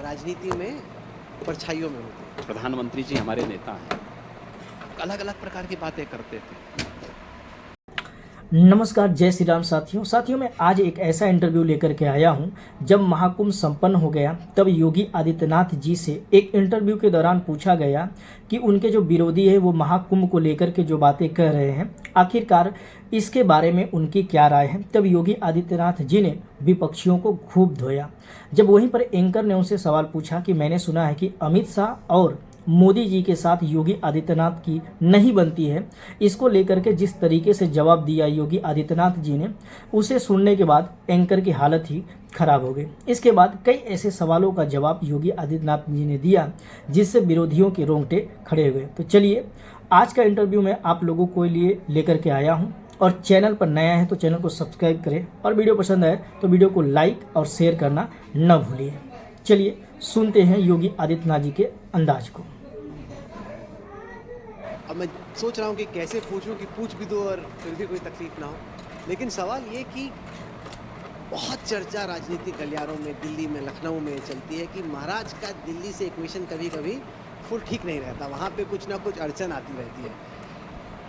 राजनीति में परछाइयों में होती है। प्रधानमंत्री जी हमारे नेता हैं, अलग अलग प्रकार की बातें करते थे। नमस्कार, जय श्री राम साथियों मैं आज एक ऐसा इंटरव्यू लेकर के आया हूं। जब महाकुंभ संपन्न हो गया तब योगी आदित्यनाथ जी से एक इंटरव्यू के दौरान पूछा गया कि उनके जो विरोधी है वो महाकुंभ को लेकर के जो बातें कह रहे हैं, आखिरकार इसके बारे में उनकी क्या राय है। तब योगी आदित्यनाथ जी ने विपक्षियों को खूब धोया। जब वहीं पर एंकर ने उनसे सवाल पूछा कि मैंने सुना है कि अमित शाह और मोदी जी के साथ योगी आदित्यनाथ की नहीं बनती है, इसको लेकर के जिस तरीके से जवाब दिया योगी आदित्यनाथ जी ने, उसे सुनने के बाद एंकर की हालत ही खराब हो गई। इसके बाद कई ऐसे सवालों का जवाब योगी आदित्यनाथ जी ने दिया जिससे विरोधियों के रोंगटे खड़े हुए। तो चलिए, आज का इंटरव्यू मैं आप लोगों को लिए लेकर के आया हूँ, और चैनल पर नया है तो चैनल को सब्सक्राइब करें, और वीडियो पसंद आए तो वीडियो को लाइक और शेयर करना न भूलिए। चलिए सुनते हैं योगी आदित्यनाथ जी के अंदाज को। अब मैं सोच रहा हूँ कि कैसे पूछूं कि पूछ भी दो और फिर भी कोई तकलीफ ना हो। लेकिन सवाल ये कि बहुत चर्चा राजनीतिक गलियारों में, दिल्ली में, लखनऊ में चलती है कि महाराज का दिल्ली से इक्वेशन कभी कभी फुल ठीक नहीं रहता, वहाँ पे कुछ ना कुछ अड़चन आती रहती है।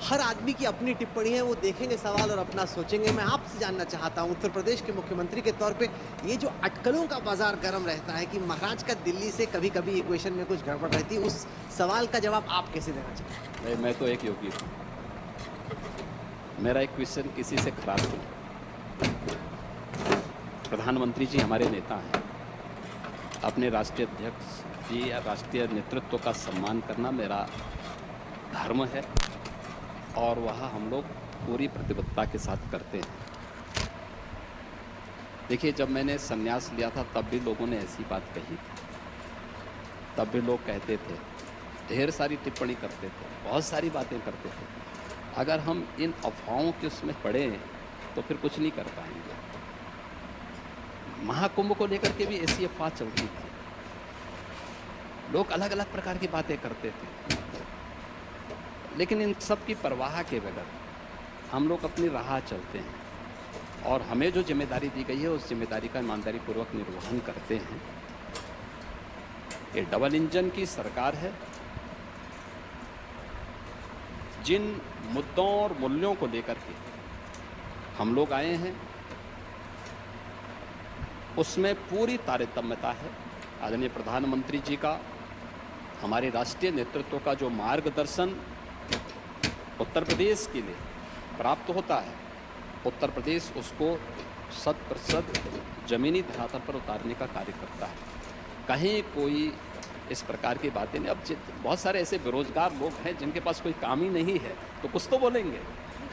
हर आदमी की अपनी टिप्पणी है, वो देखेंगे सवाल और अपना सोचेंगे। मैं आपसे जानना चाहता हूँ, उत्तर प्रदेश के मुख्यमंत्री के तौर पे ये जो अटकलों का बाजार गर्म रहता है कि महाराज का दिल्ली से कभी कभी इक्वेशन में कुछ गड़बड़ रहती है, उस सवाल का जवाब आप कैसे देना चाहते हैं? मैं तो एक योगी हूँ, मेरा एक क्वेश्चन किसी से खराब नहीं। प्रधानमंत्री जी हमारे नेता हैं, अपने राष्ट्रीय अध्यक्ष जी या राष्ट्रीय नेतृत्व का सम्मान करना मेरा धर्म है, और वह हम लोग पूरी प्रतिबद्धता के साथ करते हैं। देखिए, जब मैंने संन्यास लिया था तब भी लोगों ने ऐसी बात कही थी, तब भी लोग कहते थे, ढेर सारी टिप्पणी करते थे, बहुत सारी बातें करते थे। अगर हम इन अफवाहों के उसमें पड़े तो फिर कुछ नहीं कर पाएंगे। महाकुंभ को लेकर के भी ऐसी अफवाह चलती थी, लोग अलग अलग प्रकार की बातें करते थे, लेकिन इन सब की परवाह के बगैर हम लोग अपनी राह चलते हैं, और हमें जो जिम्मेदारी दी गई है उस जिम्मेदारी का ईमानदारी पूर्वक निर्वहन करते हैं। ये डबल इंजन की सरकार है। जिन मुद्दों और मूल्यों को लेकर के हम लोग आए हैं उसमें पूरी तारतम्यता है। आदरणीय प्रधानमंत्री जी का, हमारे राष्ट्रीय नेतृत्व का जो मार्गदर्शन उत्तर प्रदेश के लिए प्राप्त होता है, उत्तर प्रदेश उसको 100% जमीनी धरातल पर उतारने का कार्य करता है। कहीं कोई इस प्रकार की बातें नहीं। अब बहुत सारे ऐसे बेरोजगार लोग हैं जिनके पास कोई काम ही नहीं है, तो कुछ तो बोलेंगे।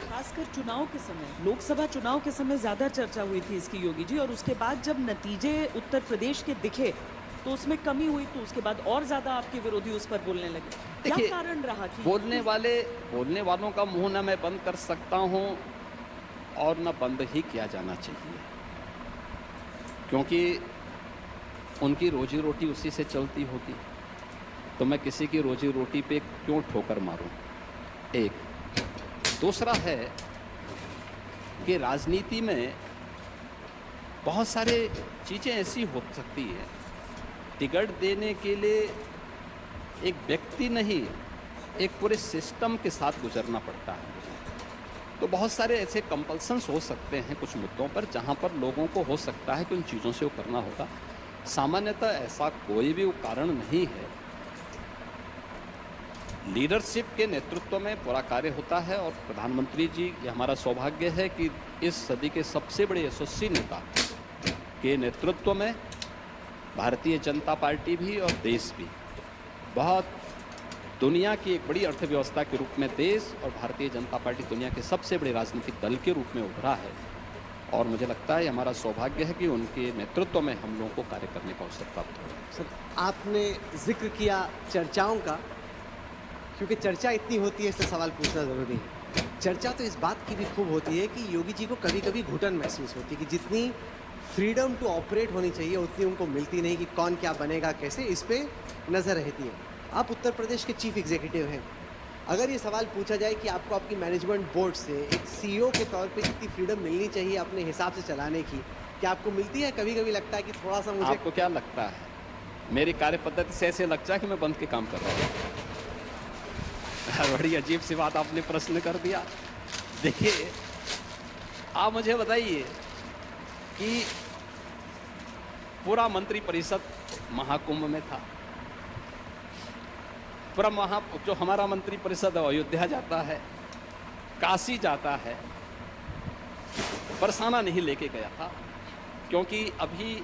खासकर चुनाव के समय, लोकसभा चुनाव के समय ज्यादा चर्चा हुई थी इसकी योगी जी, और उसके बाद जब नतीजे उत्तर प्रदेश के दिखे तो उसमें कमी हुई, तो उसके बाद और ज्यादा आपके विरोधी उस पर बोलने लगे। क्या कारण रहा कि बोलने वालों का मुंह ना मैं बंद कर सकता हूं और ना बंद ही किया जाना चाहिए, क्योंकि उनकी रोजी रोटी उसी से चलती होगी, तो मैं किसी की रोजी रोटी पे क्यों ठोकर मारूं। एक दूसरा है कि राजनीति में बहुत सारे चीजें ऐसी हो सकती है, टिकट देने के लिए एक व्यक्ति नहीं, एक पूरे सिस्टम के साथ गुजरना पड़ता है। तो बहुत सारे ऐसे कंपल्सन्स हो सकते हैं कुछ मुद्दों पर, जहां पर लोगों को हो सकता है कि उन चीज़ों से वो करना होगा। सामान्यतः ऐसा कोई भी कारण नहीं है। लीडरशिप के नेतृत्व में पूरा कार्य होता है, और प्रधानमंत्री जी, ये हमारा सौभाग्य है कि इस सदी के सबसे बड़े यशस्वी नेता के नेतृत्व में भारतीय जनता पार्टी भी और देश भी बहुत दुनिया की एक बड़ी अर्थव्यवस्था के रूप में देश और भारतीय जनता पार्टी दुनिया के सबसे बड़े राजनीतिक दल के रूप में उभरा है। और मुझे लगता है हमारा सौभाग्य है कि उनके नेतृत्व में हम लोगों को कार्य करने का अवसर प्राप्त हो। सर, आपने जिक्र किया चर्चाओं का, क्योंकि चर्चा इतनी होती है इससे सवाल पूछना ज़रूरी है। चर्चा तो इस बात की भी खूब होती है कि योगी जी को कभी कभी घुटन महसूस होती है कि जितनी फ्रीडम टू ऑपरेट होनी चाहिए उतनी उनको मिलती नहीं, कि कौन क्या बनेगा कैसे, इस पर नज़र रहती है। आप उत्तर प्रदेश के चीफ एग्जीक्यूटिव हैं, अगर ये सवाल पूछा जाए कि आपको आपकी मैनेजमेंट बोर्ड से एक सीईओ के तौर पे कितनी फ्रीडम मिलनी चाहिए अपने हिसाब से चलाने की, क्या आपको मिलती है? कभी कभी लगता है कि थोड़ा सा मुझे। आपको क्या लगता है मेरी कार्य पद्धति से ऐसे लगता है कि मैं बंद के काम कर रहा हूँ। बड़ी अजीब सी बात आपने प्रश्न कर दिया। देखिए, आप मुझे बताइए कि पूरा मंत्रिपरिषद महाकुंभ में था। पूरा जो हमारा मंत्रिपरिषद अयोध्या जाता है, काशी जाता है, बरसाना नहीं लेके गया था, क्योंकि अभी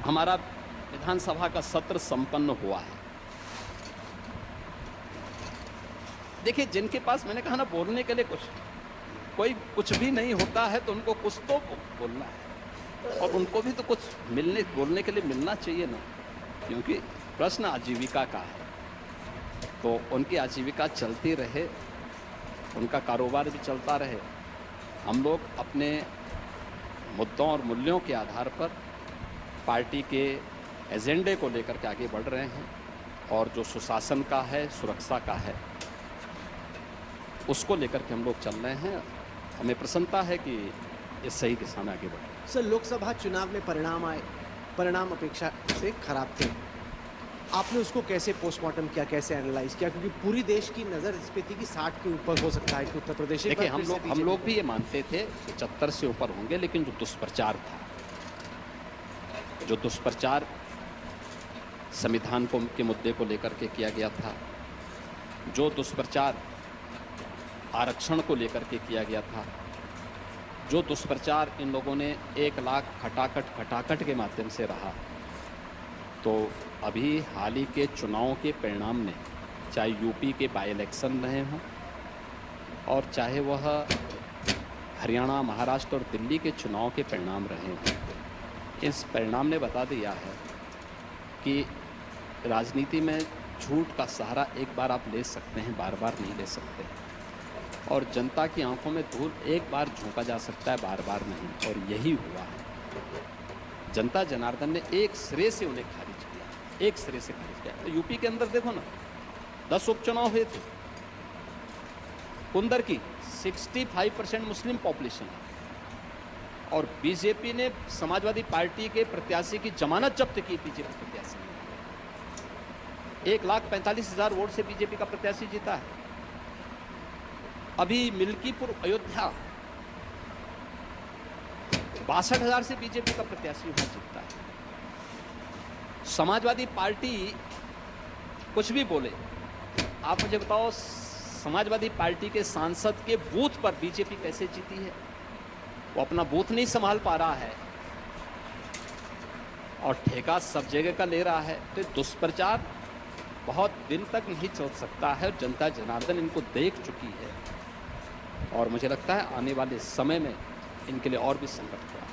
हमारा विधानसभा का सत्र संपन्न हुआ है। देखिए, जिनके पास, मैंने कहा ना, बोलने के लिए कोई कुछ भी नहीं होता है, तो उनको कुछ तो बोलना है, और उनको भी तो कुछ बोलने के लिए मिलना चाहिए ना, क्योंकि प्रश्न आजीविका का है। तो उनकी आजीविका चलती रहे, उनका कारोबार भी चलता रहे। हम लोग अपने मुद्दों और मूल्यों के आधार पर पार्टी के एजेंडे को लेकर के आगे बढ़ रहे हैं, और जो सुशासन का है, सुरक्षा का है, उसको लेकर के हम लोग चल रहे हैं। हमें प्रसन्नता है कि ये सही दिशा में आगे बढ़ रहे हैं। सर, लोकसभा चुनाव में परिणाम आए, परिणाम अपेक्षा से खराब थे। आपने उसको कैसे पोस्टमार्टम किया, कैसे एनालाइज किया? क्योंकि पूरी देश की नज़र इस पे थी कि 60 के ऊपर हो सकता है कि उत्तर प्रदेश। देखिए, हम लोग भी ये मानते थे 75 से ऊपर होंगे, लेकिन जो दुष्प्रचार था, जो दुष्प्रचार संविधान के मुद्दे को लेकर के किया गया था, जो दुष्प्रचार आरक्षण को लेकर के किया गया था, जो दुष्प्रचार इन लोगों ने 1 लाख खटाखट के माध्यम से रहा, तो अभी हाल ही के चुनावों के परिणाम ने, चाहे यूपी के बाई इलेक्शन रहे हों और चाहे वह हरियाणा, महाराष्ट्र और दिल्ली के चुनाव के परिणाम रहे हों, इस परिणाम ने बता दिया है कि राजनीति में झूठ का सहारा एक बार आप ले सकते हैं, बार बार नहीं ले सकते, और जनता की आंखों में धूल एक बार झोंका जा सकता है, बार बार नहीं। और यही हुआ है। जनता जनार्दन ने एक सिरे से उन्हें खारिज किया, एक सिरे से खारिज किया। तो यूपी के अंदर देखो ना, 10 उपचुनाव हुए थे। कुंदर की 65% मुस्लिम पॉपुलेशन है, और बीजेपी ने समाजवादी पार्टी के प्रत्याशी की जमानत जब्त की। बीजेपी प्रत्याशी 1,45,000 वोट से बीजेपी का प्रत्याशी जीता है। अभी मिल्कीपुर अयोध्या 62,000 से बीजेपी का प्रत्याशी वहां जीतता है। समाजवादी पार्टी कुछ भी बोले, आप मुझे बताओ, समाजवादी पार्टी के सांसद के बूथ पर बीजेपी कैसे जीती है? वो अपना बूथ नहीं संभाल पा रहा है, और ठेका सब जगह का ले रहा है। तो दुष्प्रचार बहुत दिन तक नहीं चल सकता है, और जनता जनार्दन इनको देख चुकी है, और मुझे लगता है आने वाले समय में इनके लिए और भी संकट होगा।